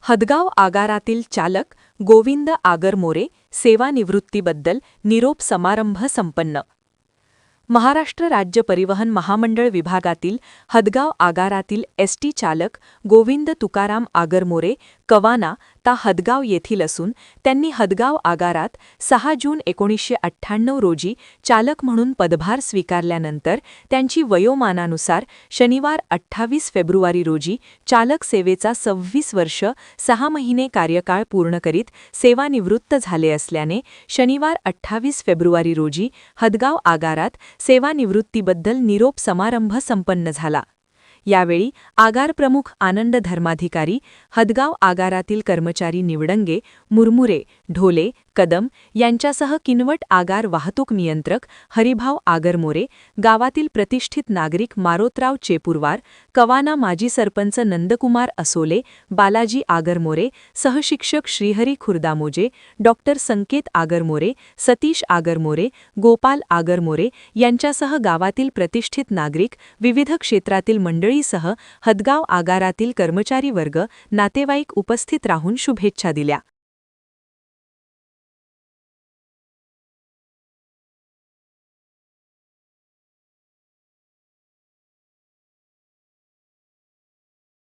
हदगाव आगारातील चालक गोविंद आगरमोरे सेवानिवृत्तीबद्दल निरोप समारंभ संपन्न. महाराष्ट्र राज्य परिवहन महामंडळ विभागातील हदगाव आगारातील एसटी चालक गोविंद तुकाराम आगरमोरे कवाना ता हदगाव येथील असून त्यांनी हदगाव आगारात 6 जून 1998 रोजी चालक म्हणून पदभार स्वीकारल्यानंतर त्यांची वयोमानानुसार शनिवार 28 फेब्रुवारी रोजी चालक सेवेचा 26 वर्ष 6 महिने कार्यकाळ पूर्ण करीत सेवानिवृत्त झाले असल्याने शनिवार 28 फेब्रुवारी रोजी हदगाव आगारात सेवानिवृत्तीबद्दल निरोप समारंभ संपन्न झाला. यावेळी आगार प्रमुख आनंद धर्माधिकारी, हदगाव आगारातील कर्मचारी निवडंगे, मुरमुरे, ढोले, कदम यांच्यासह किनवट आगार वाहतूक नियंत्रक हरिभाव आगरमोरे, गावातील प्रतिष्ठित नागरिक मारोतराव चेपुरवार, कवाना माजी सरपंच नंदकुमार असोले, बालाजी आगरमोरे, सहशिक्षक श्रीहरी खुर्दामोजे, डॉक्टर संकेत आगरमोरे, सतीश आगरमोरे, गोपाल आगरमोरे यांच्यासह गावातील प्रतिष्ठित नागरिक, विविध क्षेत्रातील मंडळीसह हदगाव आगारातील कर्मचारी वर्ग, नातेवाईक उपस्थित राहून शुभेच्छा दिल्या.